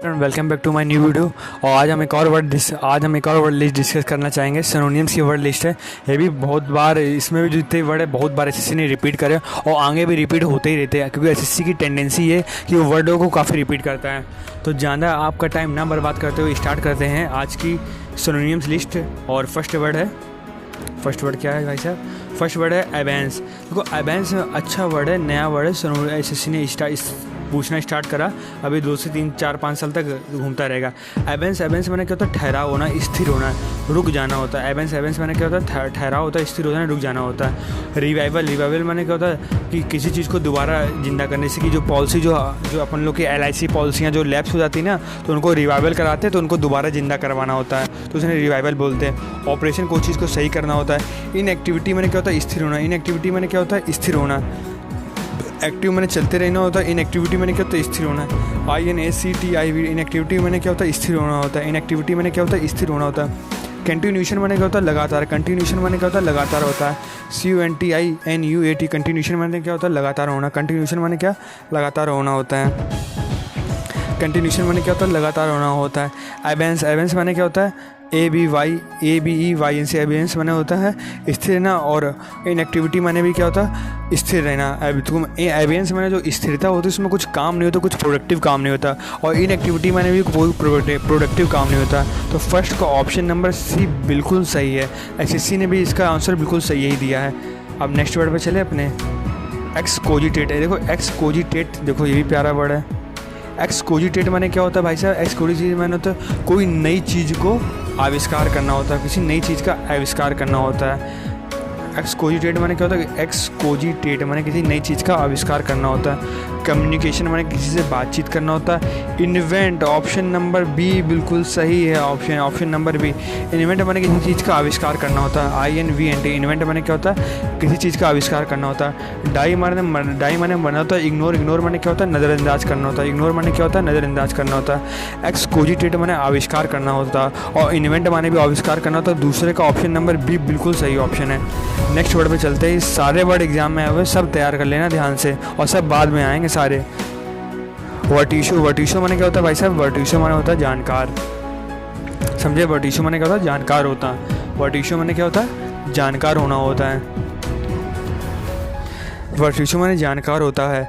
Welcome back to my new video. और आज हम एक और वर्ड लिस्ट डिस्कस करना चाहेंगे। सिनोनिम्स की वर्ड लिस्ट है। ये भी बहुत बार, इसमें भी जो जितने वर्ड है बहुत बार एसएससी ने रिपीट करे और आगे भी रिपीट होते ही रहते हैं, क्योंकि एसएससी की टेंडेंसी है कि वो वर्डों को काफ़ी रिपीट करता है। तो ज़्यादा आपका टाइम ना बर्बाद करते हुए स्टार्ट करते हैं आज की सिनोनिम्स लिस्ट। और फर्स्ट वर्ड क्या है भाई साहब? फर्स्ट वर्ड है एबेंस। देखो एबेंस अच्छा वर्ड है, नया वर्ड है। एसएससी ने पूछना स्टार्ट करा, अभी 2 से 3 4 5 साल तक घूमता रहेगा। एबेंस मैंने क्या होता है? ठहराव होना, स्थिर होना, रुक जाना होता है। एबेंस मैंने क्या होता है? ठहराव होता है, स्थिर होता है, रुक जाना होता है। रिवाइवल मैंने क्या होता है? कि किसी चीज़ को दोबारा जिंदा करने से, कि जो पॉलिसी जो अपन लोग की LIC पॉलिसियाँ जो लैप्स हो जाती है ना, तो उनको रिवाइवल कराते हैं, तो उनको दोबारा जिंदा करवाना होता है, तो उसने रिवाइवल बोलते हैं। ऑपरेशन कोई चीज़ को सही करना होता है। इनएक्टिविटी मैंने क्या होता है? स्थिर होना। इनएक्टिविटी मैंने क्या होता है? स्थिर होना। एक्टिव मैंने चलते रहना होता है। इनएक्टिविटी मैंने क्या होता है? स्थिर होना है। INACTIV इनएक्टिविटी मैंने क्या होता है? स्थिर होना होता है। इनएक्टिविटी मैंने क्या होता है? स्थिर होना होता है। कंटिन्यूशन मैंने क्या होता है? लगातार। कंटिन्यूशन मैंने क्या होता है? लगातार होता है। CUNTINUAT कंटिन्यूशन मैंने क्या होता है? लगातार होना। कंटिन्यूशन मैंने क्या? लगातार होना होता है। कंटिन्यूशन मैंने क्या होता है? लगातार होना होता है। एबेंस मैंने क्या होता है? ABEYNC एबियंस मैंने होता है स्थिर रहना। और इनएक्टिविटी मैंने भी क्या होता है? स्थिर रहना। एबियंस मैंने जो स्थिरता होती है उसमें कुछ काम नहीं होता, कुछ प्रोडक्टिव काम नहीं होता। और इनएक्टिविटी मैंने भी कोई प्रोडक्टिव काम नहीं होता। तो फर्स्ट का ऑप्शन नंबर C बिल्कुल सही है। एसएससी ने भी इसका आंसर बिल्कुल सही ही दिया है। अब नेक्स्ट वर्ड पे चले अपने। एक्सकोजिटेट है। देखो एक्सकोजिटेट, देखो ये भी प्यारा वर्ड है। एक्सकोजिटेट मैंने क्या होता है भाई साहब? एक्सकोजिटेट मैंने होता है कोई नई चीज़ को आविष्कार करना होता है, किसी नई चीज़ का आविष्कार करना होता है। एक्सकोजिटेट मैंने क्या होता है? एक्सकोजिटेट मैंने किसी नई चीज़ का आविष्कार करना होता है। कम्युनिकेशन मैंने किसी से बातचीत करना होता है। इन्वेंट, ऑप्शन नंबर B बिल्कुल सही है। Option number B। इन्वेंट मैंने किसी चीज़ का आविष्कार करना होता है। INVENT इन्वेंट मैंने क्या होता है? किसी चीज़ का आविष्कार करना होता है। डाई मैंने बनना होता है इग्नोर मैंने क्या होता है? नज़रअंदाज करना होता है। इग्नोर मैंने क्या होता है? नज़रअंदाज करना होता है। एक्सकोजिटेट मैंने आविष्कार करना होता है। और इन्वेंट मैंने भी आविष्कार करना होता है। दूसरे का ऑप्शन नंबर B बिल्कुल सही ऑप्शन है। नेक्स्ट वर्ड पे चलते हैं। सारे वर्ड एग्जाम में आए हुए सब तैयार कर लेना ध्यान से, और सब बाद में आएंगे सारे। वर्टिशो माने क्या होता है भाई साहब? वर्टिशो माने होता है जानकार। समझे? वर्टिशो माने क्या होता है? जानकार होता है। वर्टिशो माने क्या होता है? जानकार होना होता है। वर्टिशो माने जानकार होता है।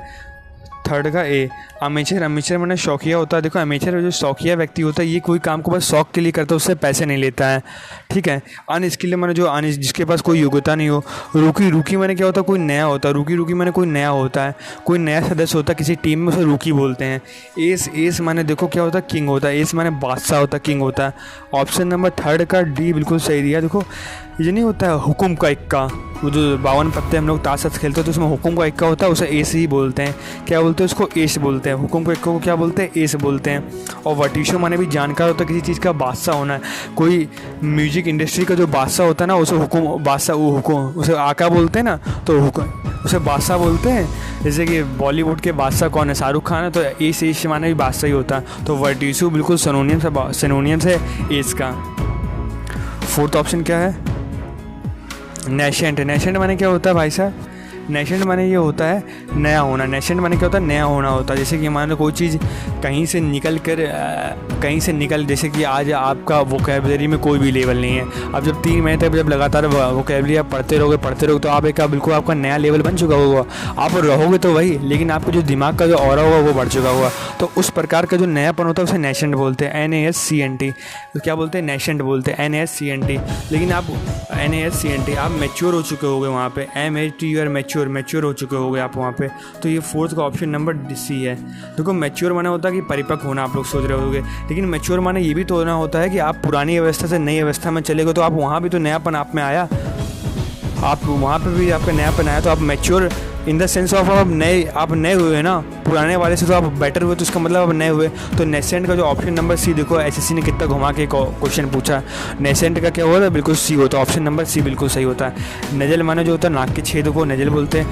थर्ड का A। अमेचर माने शौकिया होता है। देखो अमेचर जो शौकिया व्यक्ति होता है, ये कोई काम को बस शौक के लिए करता है, उससे पैसे नहीं लेता है, ठीक है। अनस्किल्ड माने जो जिसके पास कोई योग्यता नहीं हो। रूकी माने क्या होता है? कोई नया होता है। रूकी माने कोई नया होता है, कोई नया सदस्य होता है किसी टीम में, उसे रूकी बोलते हैं। एस माने देखो क्या होता है? किंग होता है। एस माने बादशाह होता है, किंग होता है। ऑप्शन नंबर थर्ड का D बिल्कुल सही दिया। देखो ये नहीं होता है हुकुम का इक्का, वो जो 52 पत्ते हम लोग ताशत खेलते हैं तो उसमें हुकुम का इक्का होता है, उसे एस ही बोलते हैं। क्या बोलते हैं उसको? एस बोलते हैं। हुकुम का इक्का को क्या बोलते हैं? एस बोलते हैं। और वर्टिशो माने भी जानकार होता है, किसी चीज़ का बादशाह होना है। कोई म्यूजिक इंडस्ट्री का जो बादशाह होता है ना, उसे उसे आका बोलते हैं ना, तो उसे बादशाह बोलते हैं। जैसे कि बॉलीवुड के बादशाह कौन है? शाहरुख खान है, तो एस माने भी बादशाह ही होता है। तो वर्टिशो बिल्कुल सिनोनियम्स है एस का। फोर्थ ऑप्शन क्या है? नेशेंट माने क्या होता है भाई साहब? नेशेंट माने ये होता है नया होना। नेशेंट माने क्या होता है? नया होना होता है। जैसे कि मान लो कोई चीज़ कहीं से निकल जैसे कि आज आपका वोकैबुलरी में कोई भी लेवल नहीं है। अब जब 3 महीने तक जब लगातार वोकैबुलरी आप पढ़ते रहोगे तो आप एक बिल्कुल आपका नया लेवल बन चुका होगा। आप रहोगे तो वही, लेकिन आपको जो दिमाग का जो ऑरा होगा वो बढ़ चुका होगा। तो उस प्रकार का जो नयापन होता है उसे नेशेंट बोलते हैं। NASCENT। तो क्या बोलते हैं? नेशेंट बोलते हैं, NASCENT। लेकिन आप NASCENT आप मैच्योर हो चुके होगे वहाँ पे। MATUR मैच्योर हो चुके होगे आप वहाँ पे। तो ये फोर्थ का ऑप्शन नंबर C है। देखो मैच्योर माने होता है कि परिपक्व होना, आप लोग सोच रहे होगे, लेकिन मैच्योर माने ये भी तो होना होता है कि आप पुरानी अवस्था से नई अवस्था में चले गए, तो आप वहाँ भी तो नयापन आप में आया, आप वहाँ पे भी आपका नयापन आया, तो आप mature in the sense of आप नए हुए ना, पुराने वाले से तो आप बेटर हुए, तो इसका मतलब आप नए हुए। तो नेसेंट का जो ऑप्शन नंबर C, देखो एसएससी ने कितना घुमा के क्वेश्चन पूछा। नेसेंट का क्या होता है? बिल्कुल C होता है। ऑप्शन नंबर C बिल्कुल सही होता है। नजल माने जो होता है नाक के छेद को नजल बोलते हैं।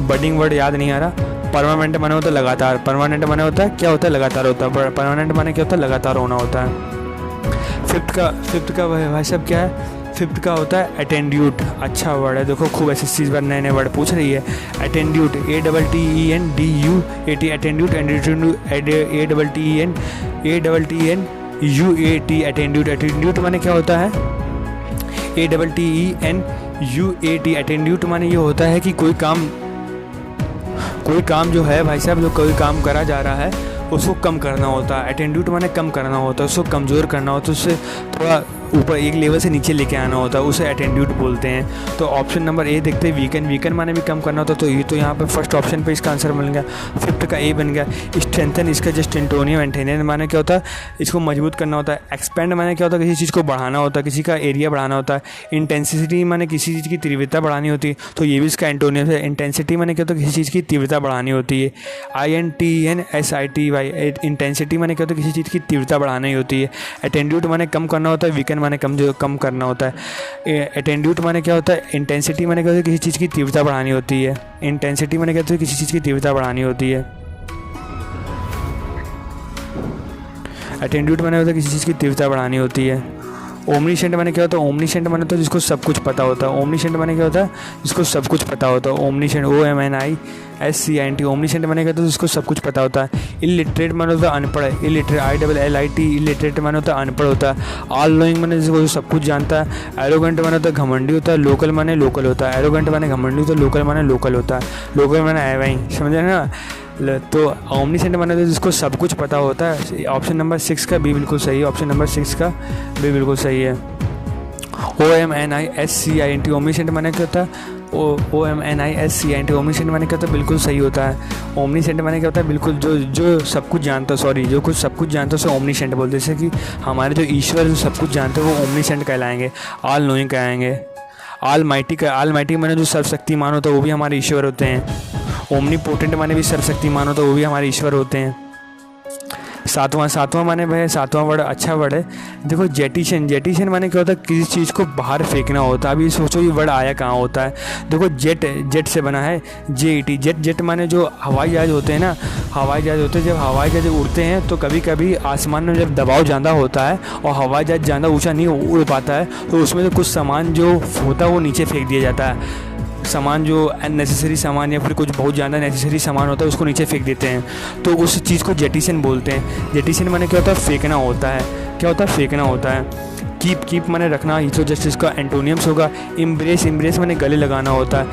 बडिंग वर्ड याद नहीं आ रहा। परमानेंट माने होता है लगातार। परमानेंट माने होता है क्या होता है? लगातार होता है। परमानेंट माने क्या होता है? लगातार होना होता है। फिफ्थ का भाई साहब क्या है? फिफ्थ का होता है एटेंड्यूट। अच्छा वर्ड है, देखो खूब एसएससी इस बार नए नए वर्ड पूछ रही है। एटेंड्यूट, ATTENDUAT, एटेंड्यूट, ATTENUAT, एटेंड्यूट। एटेंड्यूट माने क्या होता है? ATTENUAT, एटेंड्यूट माने ये होता है कि कोई काम जो है भाई साहब, जो कोई काम करा जा रहा है उसको कम करना होता है। एटेंड्यूट माने कम करना होता है, उसको कमज़ोर करना होता है, उससे थोड़ा ऊपर एक लेवल से नीचे लेके आना होता है, उसे एटेंड्यूट बोलते हैं। तो ऑप्शन नंबर ए देखते हैं, वीकन। वीकन माने भी कम करना होता है, तो ये तो यहाँ पे फर्स्ट ऑप्शन पे इसका आंसर बन गया। फिफ्थ का ए बन गया। स्ट्रेंथन, इसका जस्ट एंटोनियम। एंटेनियन माने क्या होता है? इसको मजबूत करना होता है। एक्सपेंड माने क्या होता है? किसी चीज़ को बढ़ाना होता है, किसी का एरिया बढ़ाना होता है। इंटेंसिटी माने किसी चीज़ की तीव्रता बढ़ानी होती है, तो ये भी इसका एंटोनियम है। इंटेंसिटी माने क्या होता है? किसी चीज़ की तीव्रता बढ़ानी होती है। INTENSITY, इंटेंसिटी माने क्या होता है? किसी चीज़ की तीव्रता बढ़ानी होती है। एटेंड्यूट माने कम करना होता है। वीकन माने कम करना होता है। एटेंड्यूट माने क्या होता है? इंटेंसिटी माने क्या होता है? किसी चीज़ की तीव्रता बढ़ानी होती है। इंटेंसिटी माने क्या होता है? किसी चीज़ की तीव्रता बढ़ानी होती है। एटेंड्यूट माने होता है किसी चीज़ की तीव्रता बढ़ानी होती है। ओमनीशेंट माने क्या होता है? ओमनीशेंट माने होता है जिसको सब कुछ पता होता है। ओमनीशेंट माने क्या होता है? जिसको सब कुछ पता होता है। ओमनीशेंट, OMNISCIENT, ओमनीशेंट माने क्या होता है? जिसको सब कुछ पता होता है। इलिटरेट माने होता है अनपढ़। इलिटरेट, ILLIT, इलिटरेट माने होता है अनपढ़ होता है। ऑल नोइंग माने जिसको सब कुछ जानता है। एरोगेंट माने होता है घमंडी होता है। लोकल माने लोकल होता है। एरोगेंट माने घमंडी होता है। लोकल माने लोकल होता है। लोकल माने वहीं, समझ रहे ना? तो ओमनीसेंट माने तो जिसको सब कुछ पता होता है। ऑप्शन नंबर 6 का बी बिल्कुल सही है। ऑप्शन नंबर 6 का बी बिल्कुल सही है। OMNISCIENT, ओमनीसेंट माने क्या होता है? OMNISCIENT, ओमनीसेंट माने क्या होता है? बिल्कुल सही होता है। ओमनीसेंट माने क्या होता है? बिल्कुल जो सब कुछ जानता है, जो कुछ सब कुछ जानता है उसे ओमनीसेंट बोलते हैं। जैसे कि हमारे जो ईश्वर जो सब कुछ जानते हैं वो ओमनीसेंट कहलाएंगे, ऑल नोइंग कहलाएंगे। ऑल माइटी माने जो सर्वशक्तिमान होता है वो भी हमारे ईश्वर होते हैं। ओमनीपोटेंट माने भी सर्वशक्तिमान होता है वो भी हमारे ईश्वर होते हैं। सातवां माने भाई, सातवां वर्ड अच्छा वर्ड है। देखो जेटिशन माने क्या होता है? किसी चीज़ को बाहर फेंकना होता है। अभी सोचो ये वर्ड आया कहाँ होता है। देखो जेट से बना है, JET। जेट माने जो हवाई जहाज होते हैं ना, जब हवाई जहाज उड़ते हैं तो कभी कभी आसमान में जब दबाव ज़्यादा होता है और हवाई जहाज ज़्यादा ऊँचा नहीं उड़ पाता है, तो उसमें से कुछ सामान जो होता है वो नीचे फेंक दिया जाता है। सामान जो अननेसेसरी सामान या फिर कुछ बहुत ज़्यादा नेसेसरी सामान होता है उसको नीचे फेंक देते हैं, तो उस चीज़ को जेटिशन बोलते हैं। जेटिशन माने क्या होता है? फेंकना होता है। क्या होता है? फेंकना होता है। कीप माने रखना, ये तो जस्ट इसका एंटोनियम्स होगा। इम्ब्रेस माने गले लगाना होता है।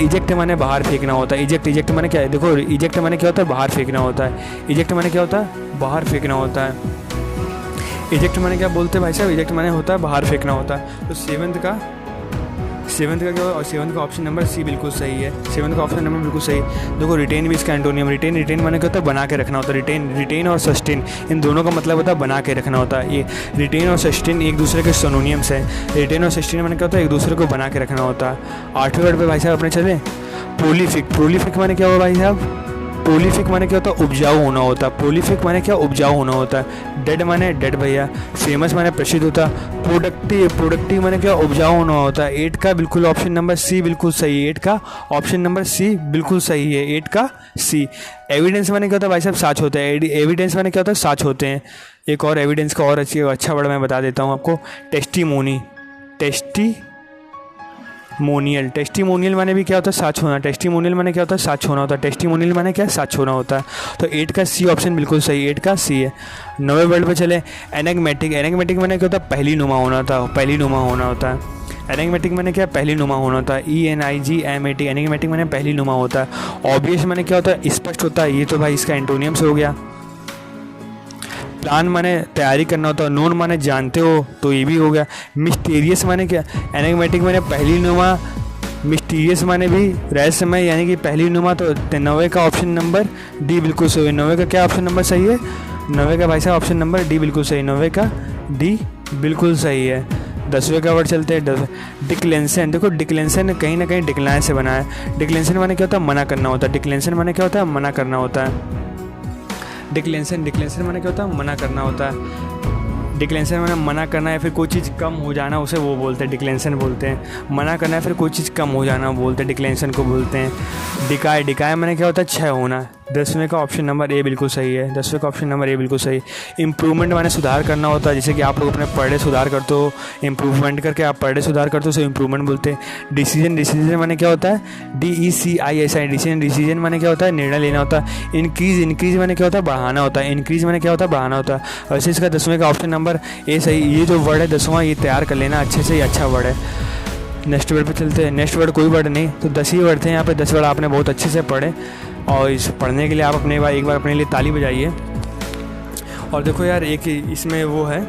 इजेक्ट माने बाहर फेंकना होता है। इजेक्ट माने क्या है? देखो इजेक्ट माने क्या होता है? बाहर फेंकना होता है। इजेक्ट माने क्या होता है? बाहर फेंकना होता है। इजेक्ट माने क्या बोलते हैं भाई साहब? इजेक्ट माने होता है बाहर फेंकना होता है। तो सेवंथ का क्या होगा? और सेवंथ का ऑप्शन नंबर सी बिल्कुल सही है। सेवंथ का ऑप्शन नंबर बिल्कुल सही। देखो रिटेन भी इसका एंटोनियम। रिटेन माने क्या होता है? बना के रखना होता है। रिटेन और सस्टेन, इन दोनों का मतलब होता है बना के रखना होता है। ये रिटेन और सस्टेन एक दूसरे के सिनोनिम्स हैं। रिटेन और सस्टेन माने क्या होता है? एक दूसरे को बना के रखना होता है। 8वें वर्ड पे भाई साहब अपने चले। प्रोलिफिक माने क्या होगा भाई साहब? प्रोलिफिक माने क्या होता है? उपजाऊ होना होता है। प्रोलिफिक माने क्या? उपजाऊ होना होता है। डेड माने डेड भैया। फेमस माने प्रसिद्ध होता है। प्रोडक्टिव माने क्या? उपजाऊ होना होता है। 8 का बिल्कुल ऑप्शन नंबर सी बिल्कुल सही है। 8 का ऑप्शन नंबर सी बिल्कुल सही है। 8 का सी। एविडेंस माने क्या होता है भाई साहब? साच होता है। एविडेंस माने क्या होता है? साच होते हैं। एक और एविडेंस का और अच्छा वर्ड मैं बता देता हूँ आपको, टेस्टिमोनियल माने भी क्या होता है? साच होना। टेस्टिमोनियल माने क्या होता है? साच होना होता है। टेस्टिमोनियल माने क्या? साच होना होता है। तो 8 का सी ऑप्शन बिल्कुल सही, 8 का सी है। 9वें वर्ड पे चले। एनेग्मेटिक माने क्या होता है? पहली नुमा होना होता है। एनेग्मेटिक माने क्या? पहली नुमा होना होता है। ENIGMAT, एनेग्मेटिक माने पहली नुमा होता है। ऑब्वियस माने क्या होता है? स्पष्ट होता है। ये तो भाई इसका एंटोनियम्स हो गया। प्लान माने तैयारी करना होता है। नोन माने जानते हो, तो ये भी हो गया। मिस्टीरियस माने क्या? एनेग्मेटिक माने पहली नुमा। मिस्टीरियस माने भी रहस्यमय यानी कि पहली नुमा। तो 9वें का ऑप्शन नंबर डी बिल्कुल सही है। 9वें का क्या ऑप्शन नंबर सही है? 9वें का भाई साहब ऑप्शन नंबर डी बिल्कुल सही। 9वें का डी बिल्कुल सही है। 10वें का वर्ड चलते हैं। डिक्लेंसन। देखो डिक्लेंसन कहीं ना कहीं डिक्लाइन से बना है। डिक्लेंसन माने क्या होता है? मना करना होता है। डिक्लेंसन माने क्या होता है? मना करना होता है। डिक्लेंसन माने क्या होता है? मना करना होता है। डिक्लेंसन माने मना करना या फिर कोई चीज़ कम हो जाना, उसे वो बोलते हैं डिक्लेंसन बोलते हैं। मना करना या फिर कोई चीज़ कम हो जाना बोलते हैं, डिक्लेंसन को बोलते हैं। डिकाय माने क्या होता है? क्षय होना। 10वें का ऑप्शन नंबर ए बिल्कुल सही है। 10वें का ऑप्शन नंबर ए बिल्कुल सही। इम्प्रूवमेंट माने सुधार करना होता है, जैसे कि आप लोग अपने पर डे सुधार करते हो, इम्प्रूवमेंट करके आप पर डे सुधार करते हो, उसे इम्प्रूवमेंट बोलते हैं। डिसीजन माने क्या होता है, DECISI, डिसीजन माने क्या होता है, निर्णय लेना होता है। इंक्रीज माने क्या होता है, बढ़ाना होता है। इंक्रीज माने क्या होता है, बढ़ाना होता है। वैसे इसका 10वें का ऑप्शन नंबर ए सही। ये जो वर्ड है 10वां, ये तैयार कर लेना अच्छे से, अच्छा वर्ड है। नेक्स्ट वर्ड पे चलते हैं। नेक्स्ट वर्ड कोई वर्ड नहीं, तो 10 ही वर्ड थे यहाँ पे। 10 वर्ड आपने बहुत अच्छे से पढ़े, और इस पढ़ने के लिए आप एक बार अपने लिए ताली बजाइए। और देखो यार, एक इसमें वो है,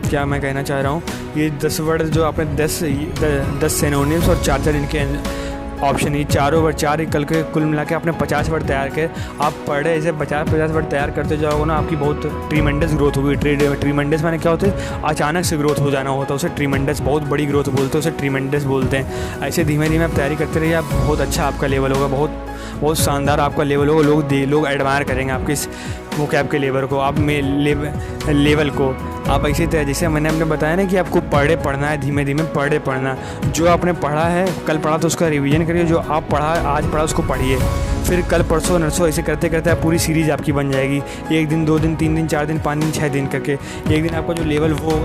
क्या मैं कहना चाह रहा हूँ, ये 10 वर्ड जो आपने 10 सिनोनिम्स और 4 इनके ऑप्शन, ये चारों वर्ड, 4 कल के कुल मिला के आपने 50 वर्ड तैयार किए। आप पर डे ऐसे 50 वर्ड तैयार करते जाओगे ना, आपकी बहुत ट्रीमेंडस ग्रोथ होगी। ट्रीमेंडस माने क्या होता है, अचानक से ग्रोथ हो जाना होता है उसे ट्रीमेंडस, बहुत बड़ी ग्रोथ बोलते हैं उसे, ट्रीमेंडस बोलते हैं। ऐसे धीमे धीमे आप तैयारी करते रहिए, आप बहुत अच्छा आपका लेवल होगा, बहुत शानदार आपका लेवल होगा। लोग एडमायर करेंगे आपके इस वोकैब के लेवल को, आप में लेवल को। आप ऐसे तरह, जैसे मैंने आपने बताया ना कि आपको पर डे पढ़ना है, धीमे धीमे पर डे पढ़ना। जो आपने पढ़ा है, कल पढ़ा तो उसका रिवीजन करिए, जो आप पढ़ा आज पढ़ा उसको पढ़िए, फिर कल परसों नरसों ऐसे करते करते आप पूरी सीरीज़ आपकी बन जाएगी। 1 दिन 2 दिन 3 दिन 4 दिन 5 दिन 6 दिन करके, एक दिन आपका जो लेवल वो होगा